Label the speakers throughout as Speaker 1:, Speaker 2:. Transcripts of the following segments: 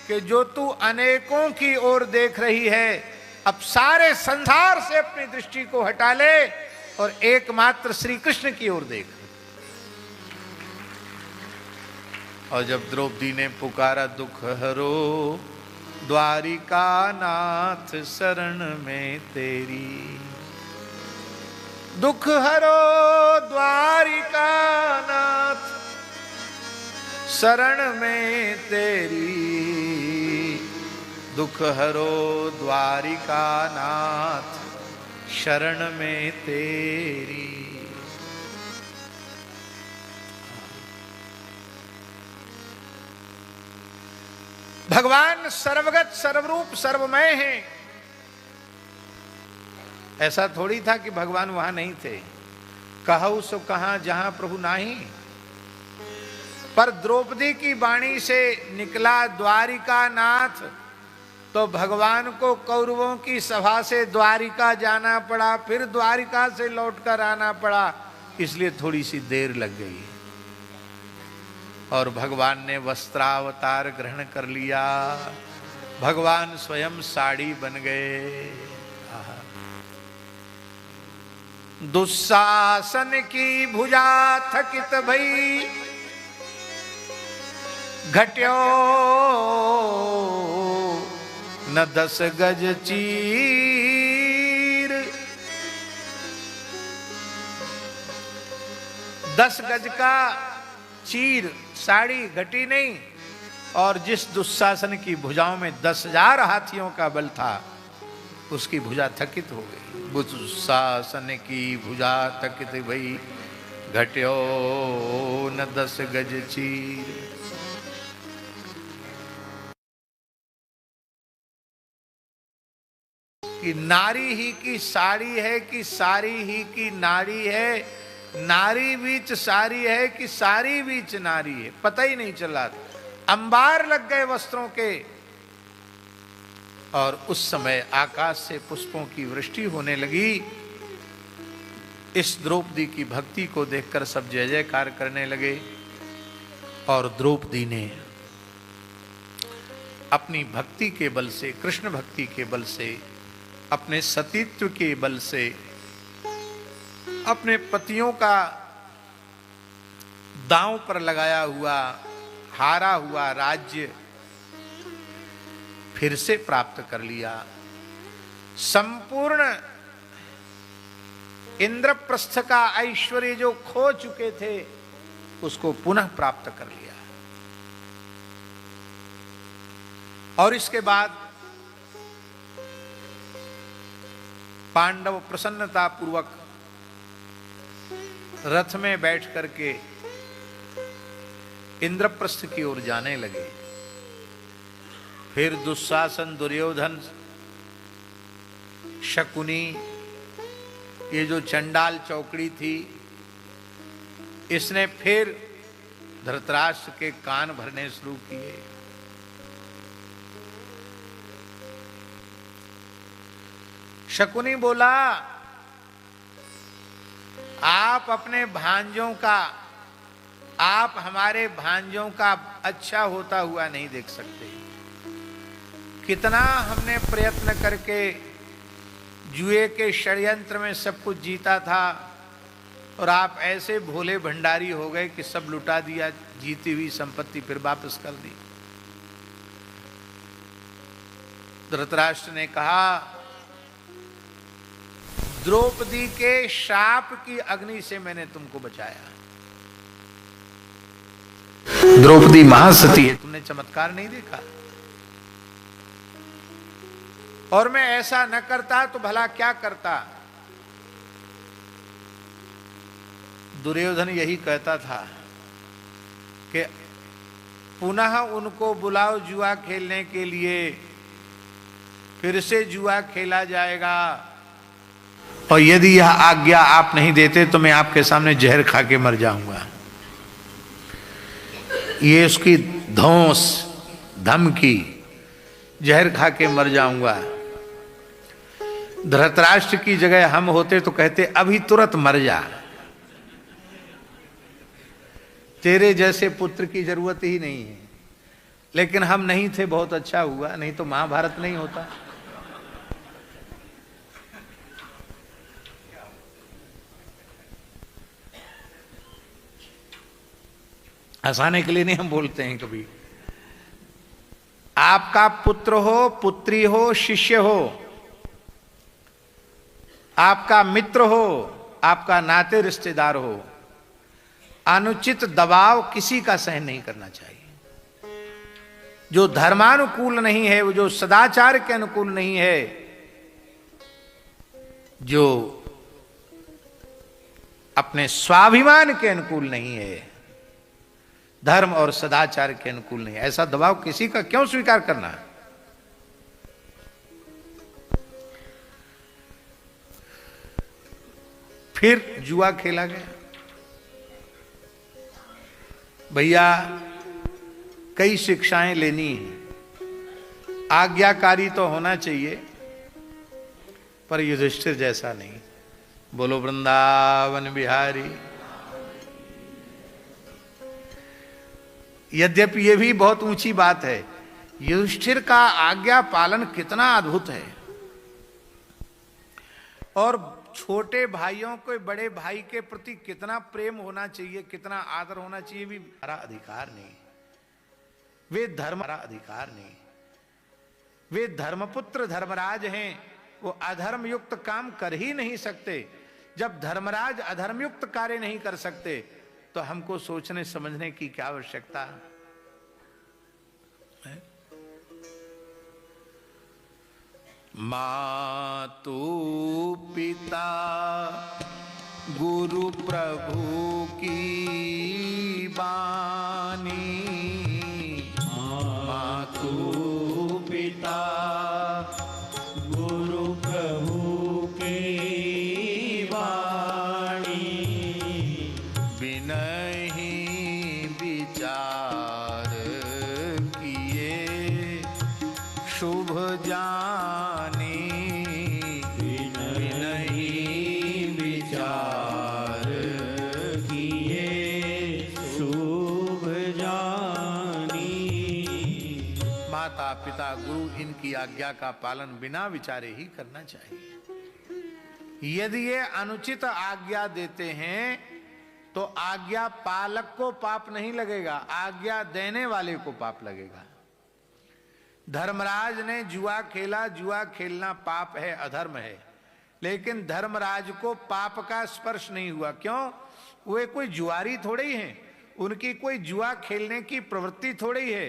Speaker 1: कि जो तू अनेकों की ओर देख रही है, अब सारे संसार से अपनी दृष्टि को हटा ले और एकमात्र श्री कृष्ण की ओर देख। और जब द्रौपदी ने पुकारा, दुख हरो द्वारिका नाथ शरण में तेरी, दुख हरो द्वारिका नाथ शरण में तेरी, दुख हरो द्वारिका नाथ शरण में तेरी। भगवान सर्वगत सर्वरूप सर्वमय हैं। ऐसा थोड़ी था कि भगवान वहां नहीं थे। कहऊ सो कहां जहां प्रभु नाही, पर द्रौपदी की वाणी से निकला द्वारिका नाथ, तो भगवान को कौरवों की सभा से द्वारिका जाना पड़ा, फिर द्वारिका से लौटकर आना पड़ा, इसलिए थोड़ी सी देर लग गई। और भगवान ने वस्त्रावतार ग्रहण कर लिया, भगवान स्वयं साड़ी बन गए। दुशासन की भुजा थकित भई, घट्यो न 10 गज चीर। 10 गज का चीर साड़ी घटी नहीं, और जिस दुशासन की भुजाओं में 10,000 हाथियों का बल था, उसकी भुजा थकित हो गई। दुशासन की भुजा थकित भई, घट्यो न 10 गज चीर। कि नारी ही की साड़ी है कि सारी ही की नारी है, नारी बीच सारी है कि सारी बीच नारी है, पता ही नहीं चला। अंबार लग गए वस्त्रों के, और उस समय आकाश से पुष्पों की वृष्टि होने लगी। इस द्रौपदी की भक्ति को देखकर सब जय जयकार करने लगे। और द्रौपदी ने अपनी भक्ति के बल से, कृष्ण भक्ति के बल से, अपने सतीत्व के बल से, अपने पतियों का दांव पर लगाया हुआ, हारा हुआ राज्य फिर से प्राप्त कर लिया। संपूर्ण इंद्रप्रस्थ का ऐश्वर्य जो खो चुके थे, उसको पुनः प्राप्त कर लिया। और इसके बाद पांडव प्रसन्नता पूर्वक रथ में बैठ करके इंद्रप्रस्थ की ओर जाने लगे। फिर दुशासन, दुर्योधन, शकुनी, ये जो चंडाल चौकड़ी थी, इसने फिर धृतराष्ट्र के कान भरने शुरू किए। शकुनी बोला, आप अपने भांजों का, आप हमारे भांजों का अच्छा होता हुआ नहीं देख सकते। कितना हमने प्रयत्न करके जुए के षड्यंत्र में सब कुछ जीता था, और आप ऐसे भोले भंडारी हो गए कि सब लुटा दिया, जीती हुई संपत्ति फिर वापस कर दी। धृतराष्ट्र ने कहा, द्रौपदी के शाप की अग्नि से मैंने तुमको बचाया। द्रौपदी महासती है, तुमने चमत्कार नहीं देखा? और मैं ऐसा न करता तो भला क्या करता? दुर्योधन यही कहता था कि पुनः उनको बुलाओ जुआ खेलने के लिए, फिर से जुआ खेला जाएगा, और यदि यह आज्ञा आप नहीं देते तो मैं आपके सामने जहर खा के मर जाऊंगा। ये उसकी धौंस, धमकी, जहर खा के मर जाऊंगा। धृतराष्ट्र की जगह हम होते तो कहते अभी तुरंत मर जा, तेरे जैसे पुत्र की जरूरत ही नहीं है। लेकिन हम नहीं थे, बहुत अच्छा हुआ, नहीं तो महाभारत नहीं होता। हंसाने के लिए नहीं हम बोलते हैं कभी। आपका पुत्र हो, पुत्री हो, शिष्य हो, आपका मित्र हो, आपका नाते रिश्तेदार हो, अनुचित दबाव किसी का सहन नहीं करना चाहिए। जो धर्मानुकूल नहीं है, वो जो सदाचार के अनुकूल नहीं है, जो अपने स्वाभिमान के अनुकूल नहीं है, धर्म और सदाचार के अनुकूल नहीं, ऐसा दबाव किसी का क्यों स्वीकार करना। फिर जुआ खेला गया। भैया कई शिक्षाएं लेनी है, आज्ञाकारी तो होना चाहिए, पर युधिष्ठिर जैसा नहीं। बोलो वृंदावन बिहारी। यद्यपि यह भी बहुत ऊंची बात है, युधिष्ठिर का आज्ञा पालन कितना अद्भुत है। और छोटे भाइयों को बड़े भाई के प्रति कितना प्रेम होना चाहिए, कितना आदर होना चाहिए, भी हमारा अधिकार नहीं। वे धर्म हमारा अधिकार नहीं। वे धर्मपुत्र धर्मराज हैं, वो अधर्म युक्त काम कर ही नहीं सकते। जब धर्मराज अधर्मयुक्त कार्य नहीं कर सकते तो हमको सोचने समझने की क्या आवश्यकता है। मातु पिता गुरु प्रभु की बानी, मातु पिता गुरु प्रभु की वाणी, बिनहि विचार किए शुभ जानी, बिनहि विचार किए शुभ जानी। माता पिता गुरु इनकी आज्ञा का पालन बिना विचारे ही करना चाहिए। यदि ये अनुचित आज्ञा देते हैं तो आज्ञा पालक को पाप नहीं लगेगा, आज्ञा देने वाले को पाप लगेगा। धर्मराज ने जुआ खेला, जुआ खेलना पाप है, अधर्म है, लेकिन धर्मराज को पाप का स्पर्श नहीं हुआ। क्यों? वे कोई जुआरी थोड़े ही हैं, उनकी कोई जुआ खेलने की प्रवृत्ति थोड़ी ही है।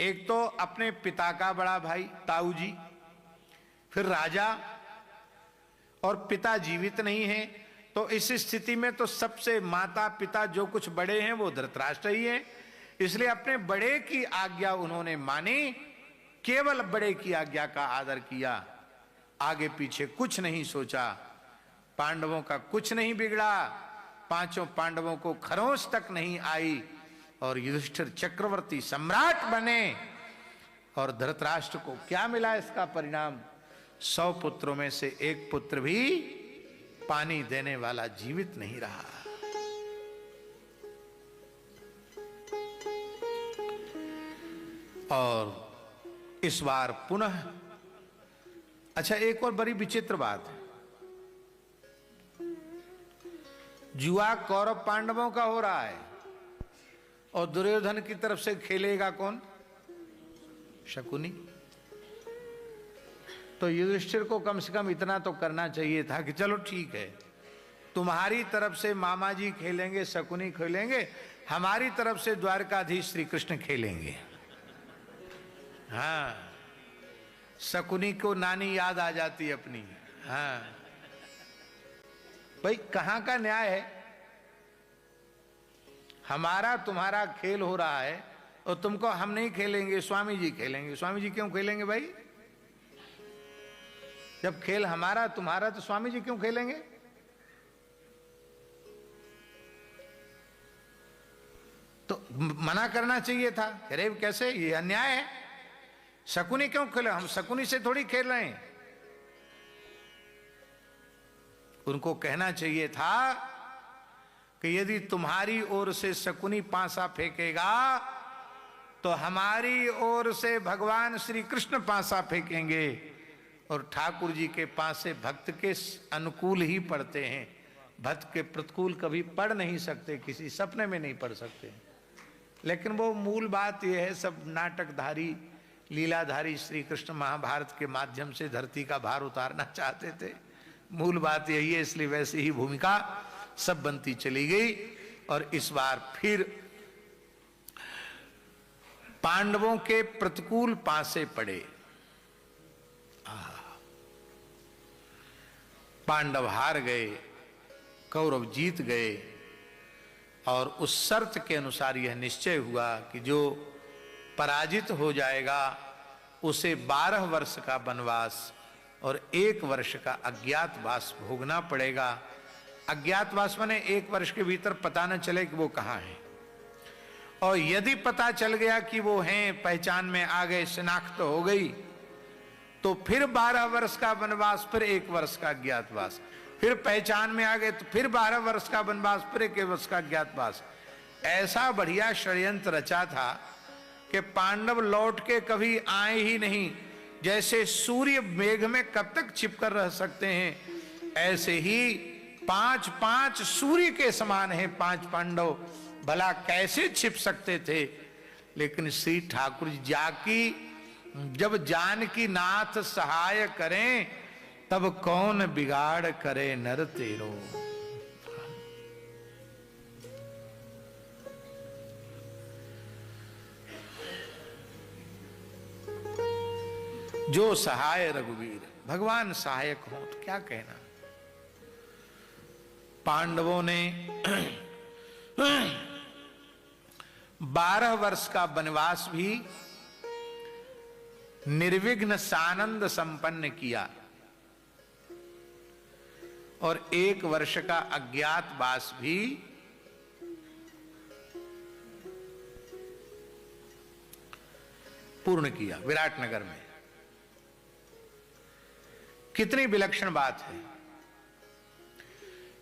Speaker 1: एक तो अपने पिता का बड़ा भाई ताऊ जी, फिर राजा, और पिता जीवित नहीं है, तो इस स्थिति में तो सबसे माता पिता जो कुछ बड़े हैं वो धृतराष्ट्र ही है। इसलिए अपने बड़े की आज्ञा उन्होंने मानी, केवल बड़े की आज्ञा का आदर किया, आगे पीछे कुछ नहीं सोचा। पांडवों का कुछ नहीं बिगड़ा, पांचों पांडवों को खरोंच तक नहीं आई, और युधिष्ठिर चक्रवर्ती सम्राट बने। और धृतराष्ट्र को क्या मिला इसका परिणाम? 100 पुत्रों में से एक पुत्र भी पानी देने वाला जीवित नहीं रहा। और इस बार पुनः, अच्छा एक और बड़ी विचित्र बात है, जुआ कौरव पांडवों का हो रहा है और दुर्योधन की तरफ से खेलेगा कौन? शकुनी। तो युधिष्ठिर को कम से कम इतना तो करना चाहिए था कि चलो ठीक है, तुम्हारी तरफ से मामा जी खेलेंगे, शकुनी खेलेंगे, हमारी तरफ से द्वारकाधीश श्री कृष्ण खेलेंगे। हाँ, शकुनी को नानी याद आ जाती अपनी। हाँ भाई, कहां का न्याय है? हमारा तुम्हारा खेल हो रहा है और तुमको हम नहीं खेलेंगे, स्वामी जी खेलेंगे। स्वामी जी क्यों खेलेंगे भाई? जब खेल हमारा तुम्हारा तो स्वामी जी क्यों खेलेंगे? तो मना करना चाहिए था। अरे कैसे, ये अन्याय है। शकुनी क्यों खेले? हम शकुनी से थोड़ी खेल रहे हैं। उनको कहना चाहिए था कि यदि तुम्हारी ओर से शकुनी पांसा फेंकेगा तो हमारी ओर से भगवान श्री कृष्ण पासा फेंकेंगे और ठाकुर जी के पासे भक्त के अनुकूल ही पढ़ते हैं, भक्त के प्रतिकूल कभी पढ़ नहीं सकते, किसी सपने में नहीं पढ़ सकते। लेकिन वो मूल बात यह है, सब नाटकधारी लीलाधारी श्री कृष्ण महाभारत के माध्यम से धरती का भार उतारना चाहते थे। मूल बात यही है, इसलिए वैसे ही भूमिका सब बनती चली गई। और इस बार फिर पांडवों के प्रतिकूल पासे पड़े। पांडव हार गए, कौरव जीत गए। और उस शर्त के अनुसार यह निश्चय हुआ कि जो पराजित हो जाएगा उसे 12 वर्ष का वनवास और 1 वर्ष का अज्ञातवास भोगना पड़ेगा। अज्ञातवास माने 1 वर्ष के भीतर पता न चले कि वो कहाँ है, और यदि पता चल गया कि वो हैं, पहचान में आ गए, शिनाख्त हो गई, तो फिर 12 वर्ष का वनवास, फिर 1 वर्ष का अज्ञातवास, फिर पहचान में आ गए तो फिर 12 वर्ष का वनवास, फिर 1 वर्ष का अज्ञातवास। ऐसा बढ़िया षड्यंत्र रचा था कि पांडव लौट के कभी आए ही नहीं। जैसे सूर्य मेघ में कब तक छिपकर रह सकते हैं, ऐसे ही 5-5 सूर्य के समान है 5 पांडव, भला कैसे छिप सकते थे। लेकिन श्री ठाकुर जाकी जब जानकी नाथ सहाय करें, तब कौन बिगाड़ करे नर तेरो। जो सहाय रघुवीर, भगवान सहायक हो तो क्या कहना। पांडवों ने 12 वर्ष का वनवास भी निर्विघ्न सानंद संपन्न किया और 1 वर्ष का अज्ञातवास भी पूर्ण किया विराटनगर में। कितनी विलक्षण बात है।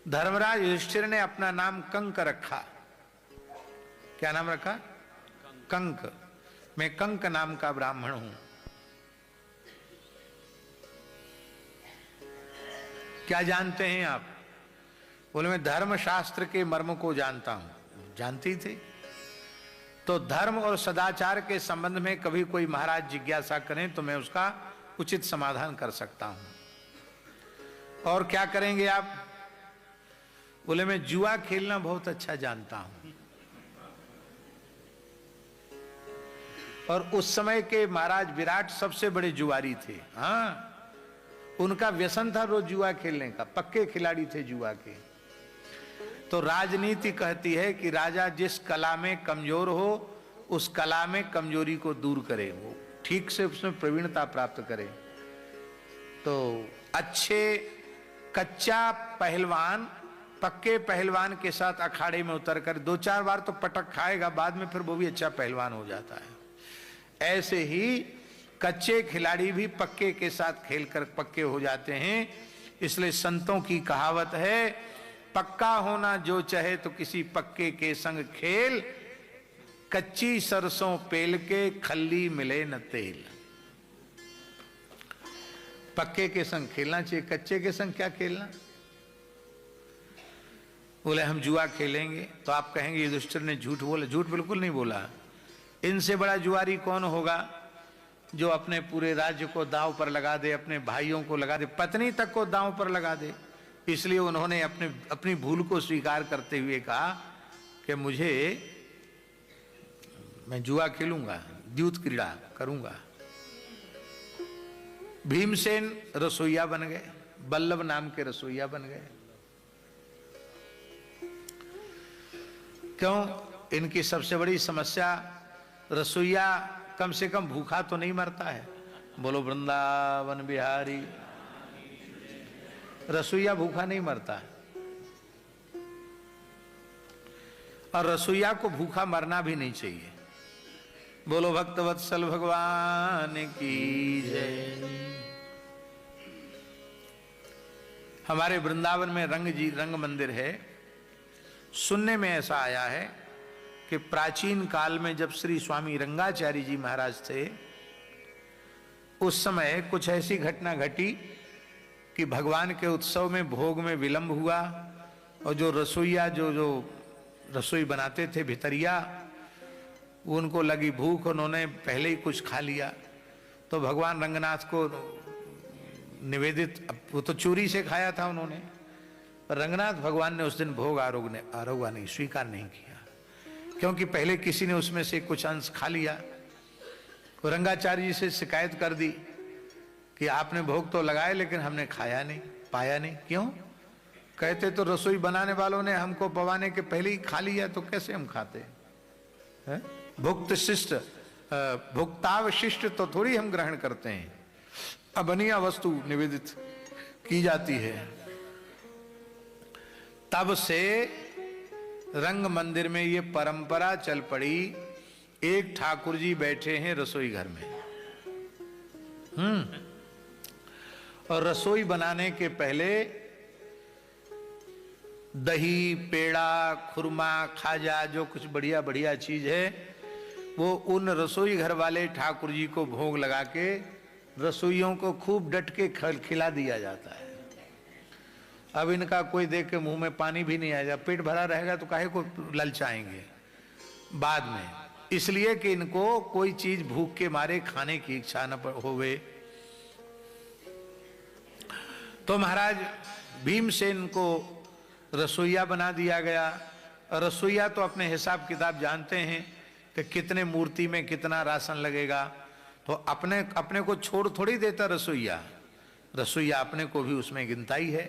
Speaker 1: धर्मराज युधिष्ठिर ने अपना नाम कंक रखा। क्या नाम रखा? कंक। मैं कंक नाम का ब्राह्मण हूं। क्या जानते हैं आप? बोले मैं धर्मशास्त्र के मर्म को जानता हूं। जानती थी? तो धर्म और सदाचार के संबंध में कभी कोई महाराज जिज्ञासा करें तो मैं उसका उचित समाधान कर सकता हूं। और क्या करेंगे आप? बोले मैं जुआ खेलना बहुत अच्छा जानता हूं। और उस समय के महाराज विराट सबसे बड़े जुआरी थे। हाँ, उनका व्यसन था रोज जुआ खेलने का, पक्के खिलाड़ी थे जुआ के। तो राजनीति कहती है कि राजा जिस कला में कमजोर हो उस कला में कमजोरी को दूर करे, वो ठीक से उसमें प्रवीणता प्राप्त करे। तो अच्छे कच्चा पहलवान पक्के पहलवान के साथ अखाड़े में उतरकर 2-4 बार तो पटक खाएगा, बाद में फिर वो भी अच्छा पहलवान हो जाता है। ऐसे ही कच्चे खिलाड़ी भी पक्के के साथ खेलकर पक्के हो जाते हैं। इसलिए संतों की कहावत है, पक्का होना जो चाहे तो किसी पक्के के संग खेल, कच्ची सरसों पेल के खल्ली मिले न तेल। पक्के के संग खेलना चाहिए, कच्चे के संग क्या खेलना। बोले हम जुआ खेलेंगे तो आप कहेंगे युधिष्ठिर ने झूठ बोला। झूठ बिल्कुल नहीं बोला। इनसे बड़ा जुआरी कौन होगा जो अपने पूरे राज्य को दांव पर लगा दे, अपने भाइयों को लगा दे, पत्नी तक को दांव पर लगा दे। इसलिए उन्होंने अपनी भूल को स्वीकार करते हुए कहा कि मैं जुआ खेलूंगा, द्यूत क्रीड़ा करूंगा। भीमसेन रसोईया बन गए, बल्लभ नाम के रसोईया बन गए। क्यों? इनकी सबसे बड़ी समस्या, रसोईया कम से कम भूखा तो नहीं मरता है। बोलो वृंदावन बिहारी। रसोईया भूखा नहीं मरता है, और रसोईया को भूखा मरना भी नहीं चाहिए। बोलो भक्तवत्सल भगवान की जय। हमारे वृंदावन में रंग मंदिर है। सुनने में ऐसा आया है कि प्राचीन काल में जब श्री स्वामी रंगाचार्य जी महाराज थे, उस समय कुछ ऐसी घटना घटी कि भगवान के उत्सव में भोग में विलंब हुआ, और जो रसोईया जो रसोई बनाते थे भितरिया, उनको लगी भूख, उन्होंने पहले ही कुछ खा लिया। तो भगवान रंगनाथ को निवेदित, वो तो चोरी से खाया था उन्होंने, पर रंगनाथ भगवान ने उस दिन भोग आरोगा नहीं, स्वीकार नहीं किया, क्योंकि पहले किसी ने उसमें से कुछ अंश खा लिया। तो रंगाचार्य जी से शिकायत कर दी कि आपने भोग तो लगाए लेकिन हमने खाया नहीं, पाया नहीं। क्यों? कहते तो रसोई बनाने वालों ने हमको पवाने के पहले ही खा लिया, तो कैसे हम खाते हैं? भुक्त शिष्ट, भुक्तावशिष्ट तो थोड़ी हम ग्रहण करते हैं, अबनिया वस्तु निवेदित की जाती है। तब से रंग मंदिर में ये परंपरा चल पड़ी, एक ठाकुर जी बैठे हैं रसोई घर में, और रसोई बनाने के पहले दही, पेड़ा, खुरमा, खाजा, जो कुछ बढ़िया बढ़िया चीज है, वो उन रसोई घर वाले ठाकुर जी को भोग लगा के रसोइयों को खूब डट के खिला दिया जाता है। अब इनका कोई देख के मुंह में पानी भी नहीं आएगा, पेट भरा रहेगा तो काहे को ललचाएंगे बाद में, इसलिए कि इनको कोई चीज भूख के मारे खाने की इच्छा न होवे। तो महाराज भीमसेन को रसोईया बना दिया गया। रसोईया तो अपने हिसाब किताब जानते हैं कि कितने मूर्ति में कितना राशन लगेगा, तो अपने को छोड़ थोड़ी देता रसोईया, रसोईया अपने को भी उसमें गिनता ही है।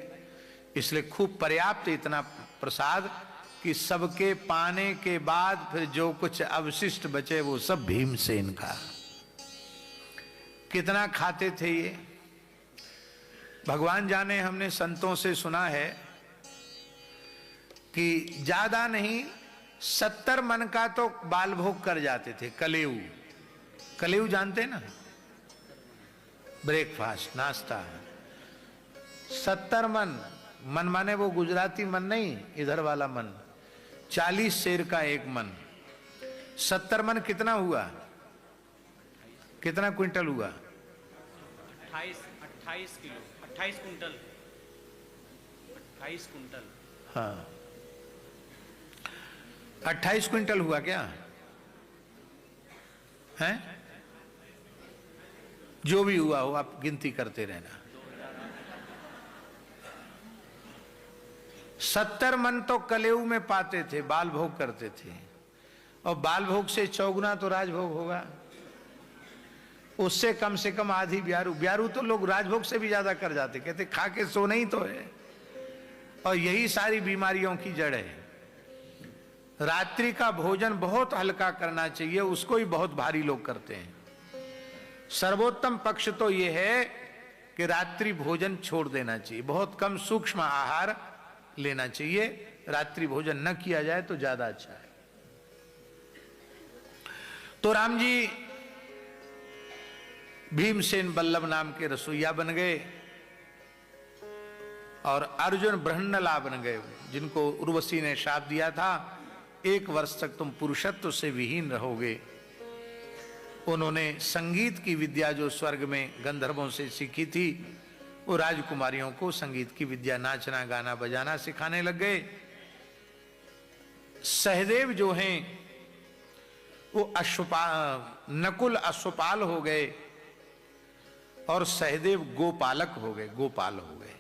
Speaker 1: इसलिए खूब पर्याप्त इतना प्रसाद कि सबके पाने के बाद फिर जो कुछ अवशिष्ट बचे वो सब भीमसेन का। कितना खाते थे ये भगवान जाने। हमने संतों से सुना है कि ज्यादा नहीं 70 मन का तो बाल भोग कर जाते थे। कलेऊ जानते ना, ब्रेकफास्ट, नाश्ता। 70 मन माने वो गुजराती मन नहीं, इधर वाला मन। 40 शेर का एक मन, 70 मन कितना हुआ? कितना क्विंटल हुआ?
Speaker 2: 28 किलो, 28 कुंटल, 28 कुंटल।
Speaker 1: हाँ, 28 क्विंटल हुआ क्या है? जो भी हुआ हो आप गिनती करते रहना। 70 मन तो कलेऊ में पाते थे, बाल भोग करते थे, और बाल भोग से चौगुना तो राजभोग होगा, उससे कम से कम आधी ब्यारू तो लोग राजभोग से भी ज्यादा कर जाते, कहते खा के सोना ही तो है। और यही सारी बीमारियों की जड़ है। रात्रि का भोजन बहुत हल्का करना चाहिए, उसको ही बहुत भारी लोग करते हैं। सर्वोत्तम पक्ष तो यह है कि रात्रि भोजन छोड़ देना चाहिए, बहुत कम सूक्ष्म आहार लेना चाहिए, रात्रि भोजन न किया जाए तो ज्यादा अच्छा है। तो राम जी भीमसेन बल्लभ नाम के रसोईया बन गए, और अर्जुन बृहन्नला बन गए, जिनको उर्वशी ने शाप दिया था 1 वर्ष तक तुम पुरुषत्व से विहीन रहोगे। उन्होंने संगीत की विद्या जो स्वर्ग में गंधर्वों से सीखी थी, वो राजकुमारियों को संगीत की विद्या, नाचना गाना बजाना सिखाने लग गए। सहदेव जो हैं वो नकुल अश्वपाल हो गए, और सहदेव गोपालक हो गए, गोपाल हो गए।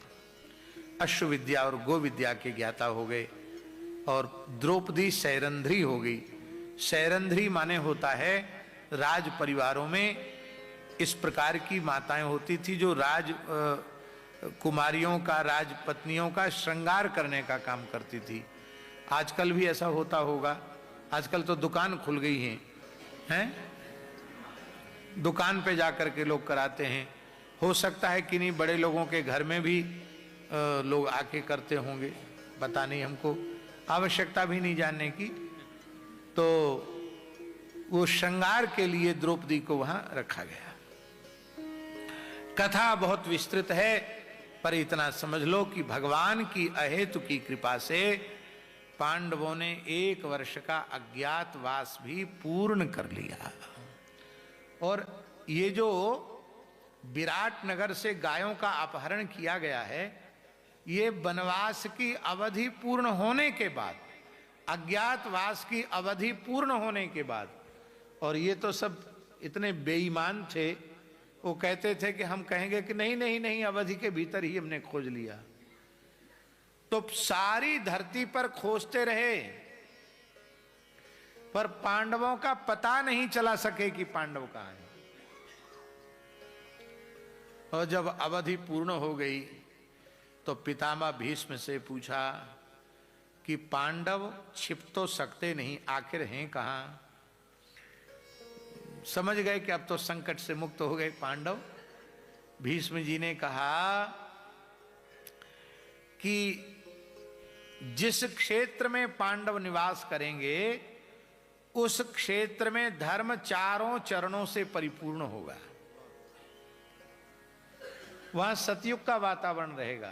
Speaker 1: अश्व विद्या और गो विद्या के ज्ञाता हो गए। और द्रौपदी सैरंध्री हो गई। सैरंध्री माने होता है राज परिवारों में इस प्रकार की माताएं होती थी जो राज कुमारियों का, राजपत्नियों का श्रृंगार करने का काम करती थी। आजकल भी ऐसा होता होगा, आजकल तो दुकान खुल गई हैं, दुकान पे जाकर के लोग कराते हैं। हो सकता है कि नहीं बड़े लोगों के घर में भी लोग आके करते होंगे, पता नहीं, हमको आवश्यकता भी नहीं जानने की। तो वो श्रृंगार के लिए द्रौपदी को वहां रखा गया। कथा बहुत विस्तृत है, पर इतना समझ लो कि भगवान की अहेतु की कृपा से पांडवों ने 1 वर्ष का अज्ञातवास भी पूर्ण कर लिया। और ये जो विराट नगर से गायों का अपहरण किया गया है, ये वनवास की अवधि पूर्ण होने के बाद, अज्ञातवास की अवधि पूर्ण होने के बाद। और ये तो सब इतने बेईमान थे, वो कहते थे कि हम कहेंगे कि नहीं नहीं नहीं, अवधि के भीतर ही हमने खोज लिया। तो सारी धरती पर खोजते रहे, पर पांडवों का पता नहीं चला सके कि पांडव कहां हैं। और जब अवधि पूर्ण हो गई तो पितामह भीष्म से पूछा कि पांडव छिप तो सकते नहीं, आखिर हैं कहां। समझ गए कि अब तो संकट से मुक्त हो गए पांडव। भीष्म जी ने कहा कि जिस क्षेत्र में पांडव निवास करेंगे उस क्षेत्र में धर्म 4 चरणों से परिपूर्ण होगा। वहां सतयुग का वातावरण रहेगा,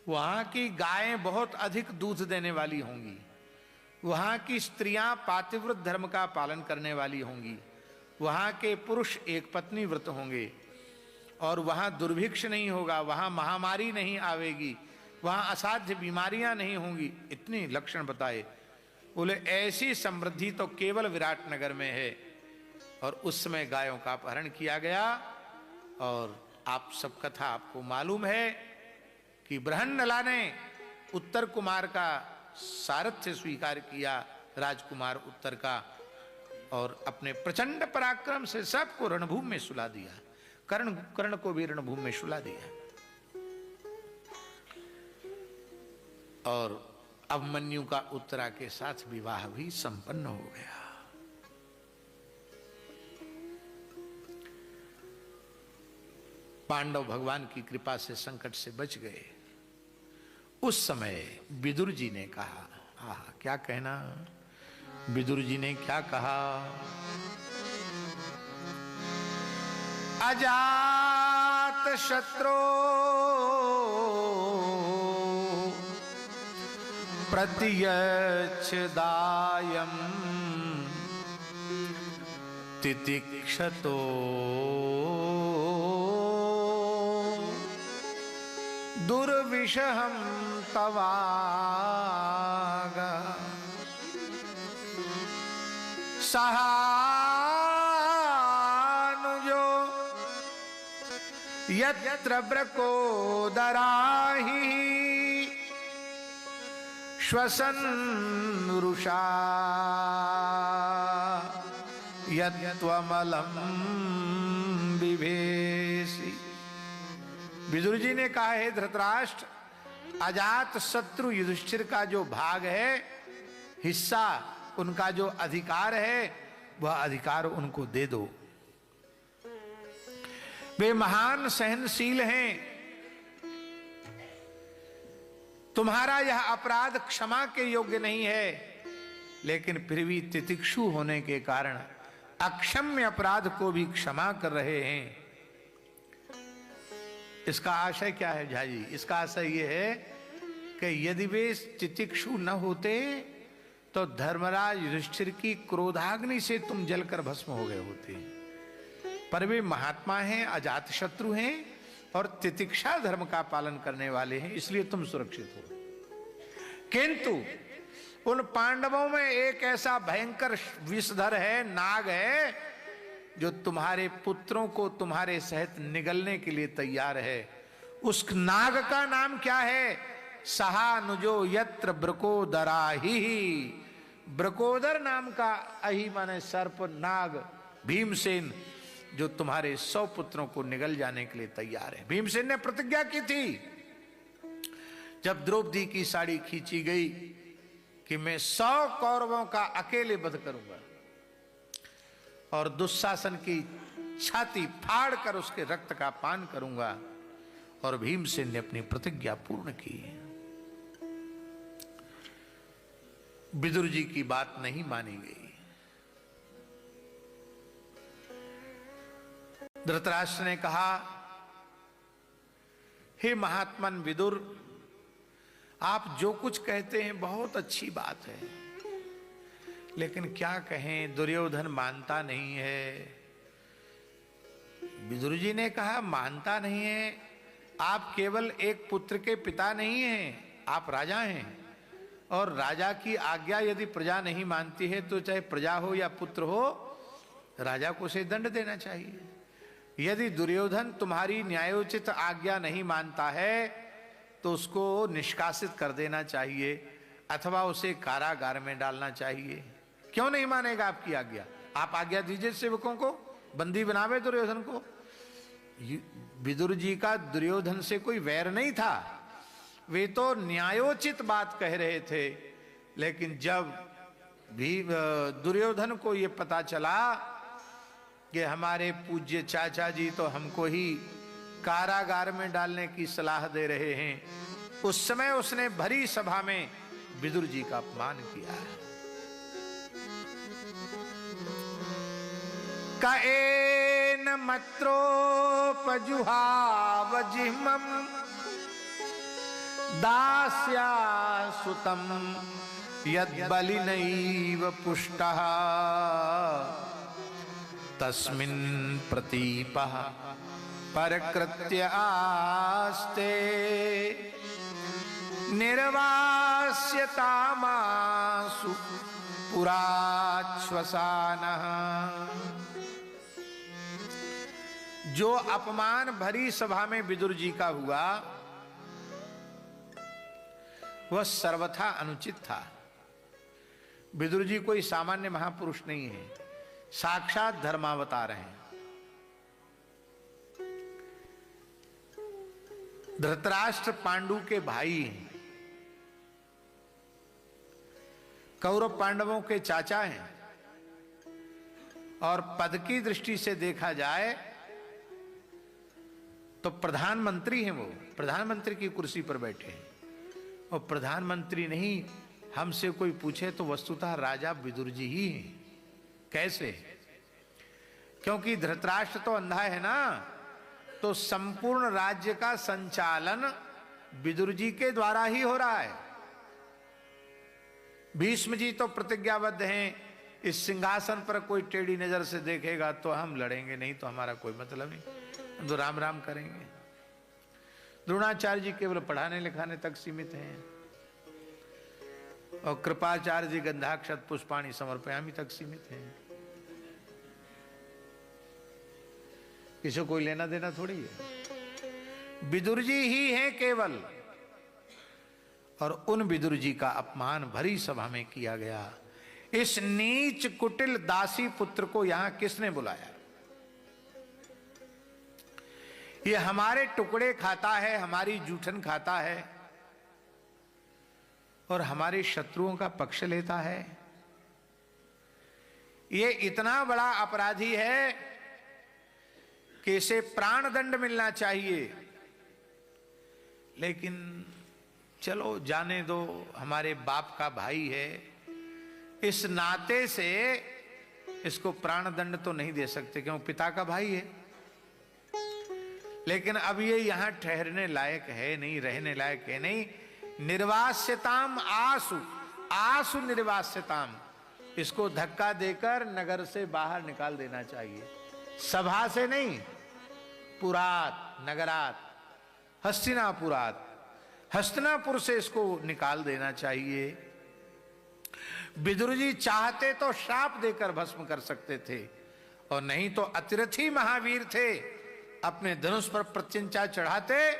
Speaker 1: वहां की गायें बहुत अधिक दूध देने वाली होंगी, वहां की स्त्रियां पातिव्रत धर्म का पालन करने वाली होंगी, वहां के पुरुष एक पत्नी व्रत होंगे, और वहां दुर्भिक्ष नहीं होगा, वहां महामारी नहीं आवेगी, वहां असाध्य बीमारियां नहीं होंगी। इतनी लक्षण बताए। बोले ऐसी समृद्धि तो केवल विराट नगर में है। और उस समय गायों का अपहरण किया गया। और आप सब कथा आपको मालूम है कि बृहन्नला ने उत्तर कुमार का सारथ्य स्वीकार किया, राजकुमार उत्तर का, और अपने प्रचंड पराक्रम से सबको रणभूमि में सुला दिया। कर्ण को भी रणभूमि में सुला दिया। और अभिमन्यु का उत्तरा के साथ विवाह भी संपन्न हो गया। पांडव भगवान की कृपा से संकट से बच गए। उस समय विदुर जी ने कहा, क्या कहना, विदुर जी ने क्या कहा, अजात शत्रु प्रतियच्छदायम् तितिक्षतो दुर्विषहं तवागा सहानुजो यत्र ब्रकोदराहि श्वसन रुषा यत्त्वमलं बिभेषि। विदुर जी ने कहा, है धृतराष्ट्र, अजात शत्रु युधिष्ठिर का जो भाग है, हिस्सा, उनका जो अधिकार है, वह अधिकार उनको दे दो। वे महान सहनशील हैं। तुम्हारा यह अपराध क्षमा के योग्य नहीं है, लेकिन फिर भी तितिक्षु होने के कारण अक्षम्य अपराध को भी क्षमा कर रहे हैं। इसका आशय क्या है झा जी? इसका आशय यह है कि यदि वे तितिक्षु न होते तो धर्मराज युधिष्ठिर की क्रोधाग्नि से तुम जलकर भस्म हो गए होते। पर वे महात्मा हैं, अजात शत्रु हैं और तितिक्षा धर्म का पालन करने वाले हैं, इसलिए तुम सुरक्षित हो। किंतु उन पांडवों में एक ऐसा भयंकर विषधर है, नाग है, जो तुम्हारे पुत्रों को तुम्हारे सहित निगलने के लिए तैयार है। उस नाग का नाम क्या है? सहानुजो यत्र ब्रकोदराहि। ब्रकोदर नाम का अहि माने सर्प, नाग, भीमसेन, जो तुम्हारे 100 पुत्रों को निगल जाने के लिए तैयार है। भीमसेन ने प्रतिज्ञा की थी, जब द्रौपदी की साड़ी खींची गई, कि मैं 100 कौरवों का अकेले वध करूंगा और दुशासन की छाती फाड़कर उसके रक्त का पान करूंगा। और भीमसेन ने अपनी प्रतिज्ञा पूर्ण की। विदुर जी की बात नहीं मानी गई। धृतराष्ट्र ने कहा, हे महात्मन विदुर, आप जो कुछ कहते हैं बहुत अच्छी बात है, लेकिन क्या कहें, दुर्योधन मानता नहीं है। विदुर जी ने कहा मानता नहीं है, आप केवल एक पुत्र के पिता नहीं हैं, आप राजा हैं, और राजा की आज्ञा यदि प्रजा नहीं मानती है तो चाहे प्रजा हो या पुत्र हो, राजा को उसे दंड देना चाहिए। यदि दुर्योधन तुम्हारी न्यायोचित आज्ञा नहीं मानता है तो उसको निष्कासित कर देना चाहिए अथवा उसे कारागार में डालना चाहिए। क्यों नहीं मानेगा आपकी आज्ञा? आप आज्ञा दीजिए सेवकों को, बंदी बनावे दुर्योधन को। विदुर जी का दुर्योधन से कोई वैर नहीं था, वे तो न्यायोचित बात कह रहे थे। लेकिन जब भी दुर्योधन को ये पता चला कि हमारे पूज्य चाचा जी तो हमको ही कारागार में डालने की सलाह दे रहे हैं, उस समय उसने भरी सभा में विदुर जी का अपमान किया है। कएन मत्रोपजुहावजिह्मं दास्या सुतं यद्बलिनैव पुष्टः तस्मिन् प्रतीपः परकृत्य आस्ते निर्वास्यतामासु पुराश्वसानः। जो अपमान भरी सभा में विदुर जी का हुआ वह सर्वथा अनुचित था। विदुर जी कोई सामान्य महापुरुष नहीं है, साक्षात धर्मावतार हैं। धृतराष्ट्र पांडु के भाई हैं, कौरव पांडवों के चाचा हैं, और पद की दृष्टि से देखा जाए तो प्रधानमंत्री हैं। वो प्रधानमंत्री की कुर्सी पर बैठे हैं, और प्रधानमंत्री नहीं, हमसे कोई पूछे तो वस्तुतः राजा विदुर जी ही हैं। कैसे? क्योंकि धृतराष्ट्र तो अंधा है ना, तो संपूर्ण राज्य का संचालन विदुर जी के द्वारा ही हो रहा है। भीष्म जी तो प्रतिज्ञाबद्ध हैं, इस सिंहासन पर कोई टेढ़ी नजर से देखेगा तो हम लड़ेंगे, नहीं तो हमारा कोई मतलब नहीं, हम तो राम राम करेंगे। द्रोणाचार्य जी केवल पढ़ाने लिखाने तक सीमित हैं, और कृपाचार्य जी गंधाक्षत पुष्पाणि समर्पयामि तक सीमित हैं। किसी को कोई लेना देना थोड़ी है, विदुर जी ही हैं केवल। और उन विदुर जी का अपमान भरी सभा में किया गया। इस नीच कुटिल दासी पुत्र को यहां किसने बुलाया? ये हमारे टुकड़े खाता है, हमारी जूठन खाता है, और हमारे शत्रुओं का पक्ष लेता है। ये इतना बड़ा अपराधी है कि इसे प्राण दंड मिलना चाहिए। लेकिन चलो जाने दो, हमारे बाप का भाई है, इस नाते से इसको प्राण दंड तो नहीं दे सकते क्योंकि पिता का भाई है। लेकिन अब ये यहां ठहरने लायक है नहीं, रहने लायक है नहीं। निर्वास्यताम आसु, आसु निर्वास्यताम, इसको धक्का देकर नगर से बाहर निकाल देना चाहिए। सभा से नहीं, पुरात, नगरात, हस्तिनापुरात, हस्तिनापुर से इसको निकाल देना चाहिए। विदुर जी चाहते तो श्राप देकर भस्म कर सकते थे, और नहीं तो अतिरथी महावीर थे, अपने धनुष पर प्रत्यंचा चढ़ाते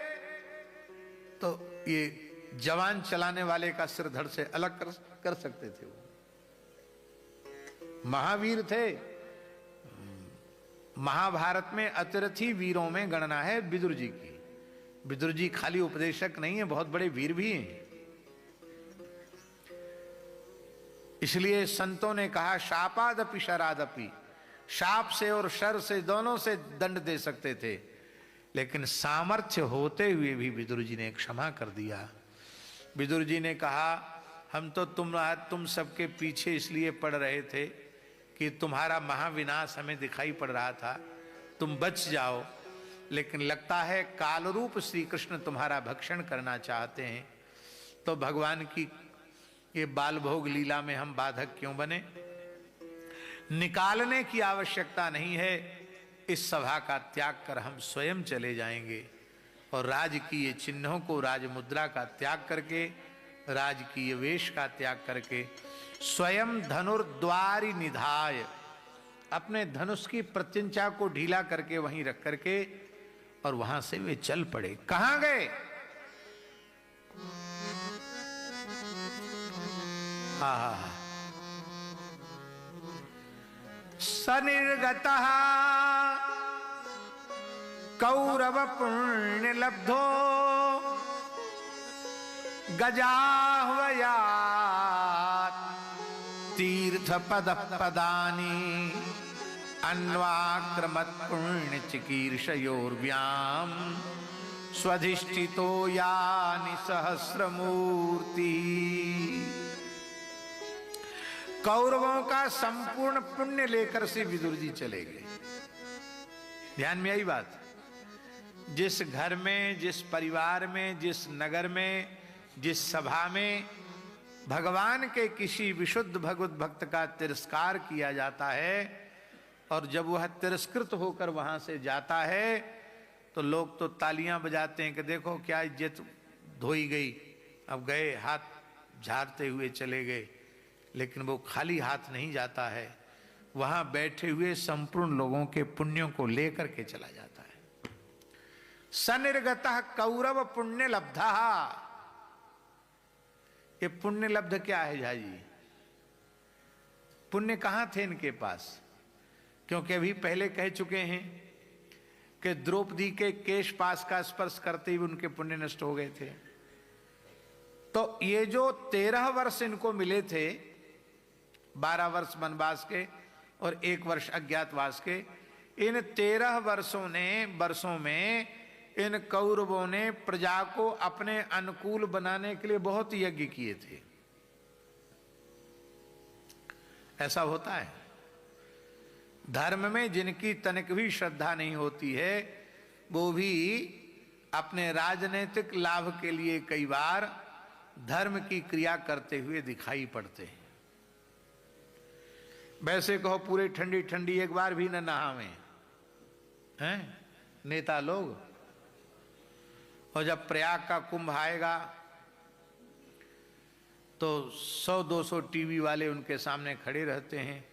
Speaker 1: तो ये जवान चलाने वाले का सिर धड़ से अलग कर सकते थे। वो महावीर थे। महाभारत में अतिरथी वीरों में गणना है विदुर जी की। विदुर जी खाली उपदेशक नहीं है, बहुत बड़े वीर भी हैं। इसलिए संतों ने कहा शापादपि शरादपि, शाप से और शर से दोनों से दंड दे सकते थे, लेकिन सामर्थ्य होते हुए भी विदुर जी ने क्षमा कर दिया। विदुर जी ने कहा हम तो तुम सबके पीछे इसलिए पड़ रहे थे कि तुम्हारा महाविनाश हमें दिखाई पड़ रहा था, तुम बच जाओ, लेकिन लगता है कालरूप श्री कृष्ण तुम्हारा भक्षण करना चाहते हैं। तो भगवान की ये बाल भोग लीला में हम बाधक क्यों बने? निकालने की आवश्यकता नहीं है। इस सभा का त्याग कर हम स्वयं चले जाएंगे और राजकीय चिन्हों को, राजमुद्रा का त्याग करके, राजकीय वेश का त्याग करके स्वयं धनुर्द्वारि निधाय, अपने धनुष की प्रत्यंचा को ढीला करके वहीं रख करके और वहां से वे चल पड़े। कहां गए? हा सनिर्गतः कौरव पुण्य लब्धो गजाह्वयात् तीर्थ पद पदानि अन्वाक्रमत् पुण्य चिकीर्षयोर्व्याम स्वधिष्ठितो यानि सहस्रमूर्ति। कौरवों का संपूर्ण पुण्य लेकर से विदुर जी चले गए। ध्यान में आई बात? जिस घर में, जिस परिवार में, जिस नगर में, जिस सभा में भगवान के किसी विशुद्ध भगवत भक्त का तिरस्कार किया जाता है और जब वह तिरस्कृत होकर वहां से जाता है तो लोग तो तालियां बजाते हैं कि देखो क्या इज्जत धोई गई। अब गए, हाथ झाड़ते हुए चले गए, लेकिन वो खाली हाथ नहीं जाता है, वहां बैठे हुए संपूर्ण लोगों के पुण्यों को लेकर के चला जाता है। सनिर्गतः कौरव पुण्य लब्धा। ये पुण्य लब्ध क्या है झाजी? पुण्य कहां थे इनके पास? क्योंकि अभी पहले कह चुके हैं कि द्रौपदी के केश पास का स्पर्श करते हुए उनके पुण्य नष्ट हो गए थे। तो ये जो 13 वर्ष इनको मिले थे, 12 वर्ष वनवास के और 1 वर्ष अज्ञातवास के, इन 13 वर्षों में इन कौरवों ने प्रजा को अपने अनुकूल बनाने के लिए बहुत यज्ञ किए थे। ऐसा होता है धर्म में, जिनकी तनिक भी श्रद्धा नहीं होती है वो भी अपने राजनीतिक लाभ के लिए कई बार धर्म की क्रिया करते हुए दिखाई पड़ते हैं। वैसे कहो पूरे ठंडी ठंडी एक बार भी न नहावे हैं नेता लोग, और जब प्रयाग का कुंभ आएगा तो 100-200 टीवी वाले उनके सामने खड़े रहते हैं,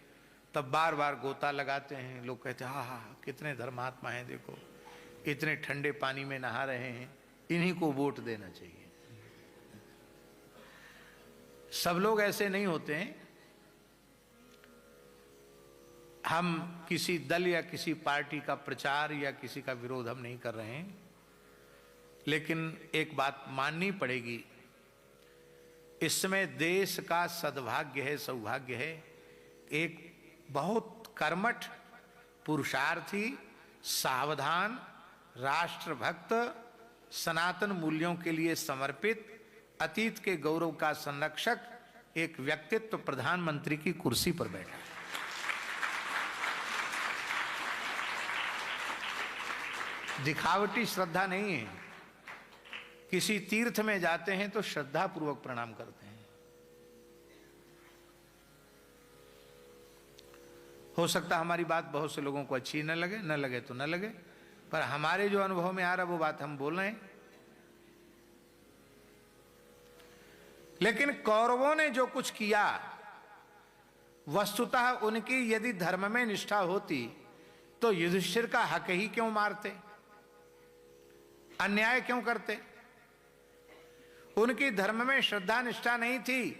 Speaker 1: तब बार बार गोता लगाते हैं। लोग कहते हैं हाँ कितने धर्मात्मा हैं, देखो इतने ठंडे पानी में नहा रहे हैं, इन्हीं को वोट देना चाहिए। सब लोग ऐसे नहीं होते हैं। हम किसी दल या किसी पार्टी का प्रचार या किसी का विरोध हम नहीं कर रहे हैं, लेकिन एक बात माननी पड़ेगी, इस समय देश का सद्भाग्य है, सौभाग्य है, एक बहुत कर्मठ, पुरुषार्थी, सावधान, राष्ट्रभक्त, सनातन मूल्यों के लिए समर्पित, अतीत के गौरव का संरक्षक एक व्यक्तित्व प्रधानमंत्री की कुर्सी पर बैठा है। दिखावटी श्रद्धा नहीं है। किसी तीर्थ में जाते हैं तो श्रद्धा पूर्वक प्रणाम करते हैं। हो सकता हमारी बात बहुत से लोगों को अच्छी न लगे तो न लगे, पर हमारे जो अनुभव में आ रहा वो बात हम बोल रहे हैं। लेकिन कौरवों ने जो कुछ किया, वस्तुतः उनकी यदि धर्म में निष्ठा होती तो युधिष्ठिर का हक ही क्यों मारते, अन्याय क्यों करते? उनकी धर्म में श्रद्धा निष्ठा नहीं थी,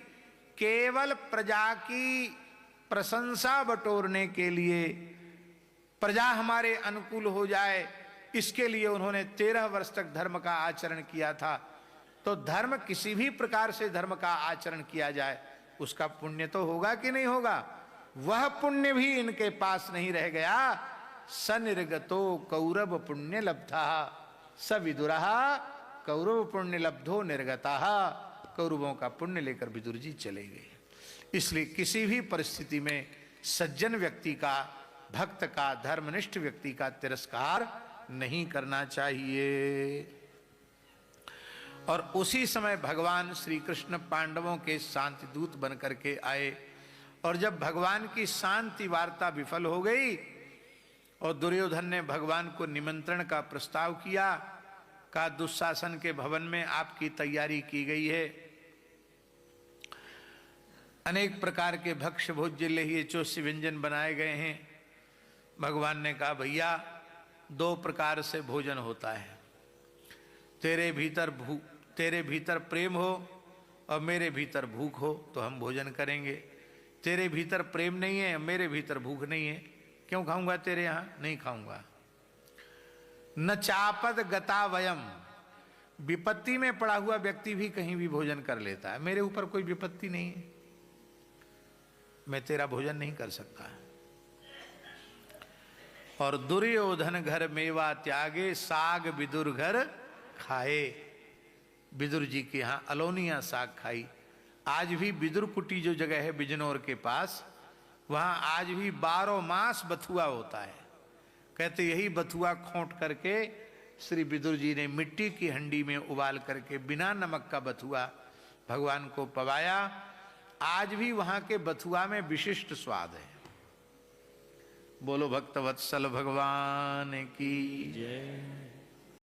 Speaker 1: केवल प्रजा की प्रशंसा बटोरने के लिए, प्रजा हमारे अनुकूल हो जाए, इसके लिए उन्होंने 13 वर्ष तक धर्म का आचरण किया था। तो धर्म, किसी भी प्रकार से धर्म का आचरण किया जाए उसका पुण्य तो होगा कि नहीं होगा? वह पुण्य भी इनके पास नहीं रह गया। सनिर्गतो कौरव पुण्य लब्धा स विदुरः कौरव पुण्य लब्धो निर्गता। कौरवों का पुण्य लेकर विदुर जी चले गए। इसलिए किसी भी परिस्थिति में सज्जन व्यक्ति का, भक्त का, धर्मनिष्ठ व्यक्ति का तिरस्कार नहीं करना चाहिए। और उसी समय भगवान श्री कृष्ण पांडवों के शांति दूत बन करके आए। और जब भगवान की शांति वार्ता विफल हो गई और दुर्योधन ने भगवान को निमंत्रण का प्रस्ताव किया, कहा दुशासन के भवन में आपकी तैयारी की गई है, अनेक प्रकार के भक्ष्य भोज्य लेहिए चोष्य व्यंजन बनाए गए हैं। भगवान ने कहा भैया 2 प्रकार से भोजन होता है, तेरे भीतर प्रेम हो और मेरे भीतर भूख हो तो हम भोजन करेंगे। तेरे भीतर प्रेम नहीं है, मेरे भीतर भूख नहीं है, क्यों खाऊंगा तेरे यहां? नहीं खाऊंगा। न चापद गता वयम, विपत्ति में पड़ा हुआ व्यक्ति भी कहीं भी भोजन कर लेता है, मेरे ऊपर कोई विपत्ति नहीं है, मैं तेरा भोजन नहीं कर सकता। और दुर्योधन घर मेवा त्यागे, साग विदुर घर खाए। विदुर जी के यहाँ अलोनिया साग खाई। आज भी विदुर कुटी जो जगह है बिजनौर के पास, वहाँ आज भी 12 मास बथुआ होता है। कहते यही बथुआ खोंट करके श्री विदुर जी ने मिट्टी की हंडी में उबाल करके बिना नमक का बथुआ भगवान को पवाया। आज भी वहाँ के बथुआ में विशिष्ट स्वाद है। बोलो भक्तवत्सल भगवान की जय।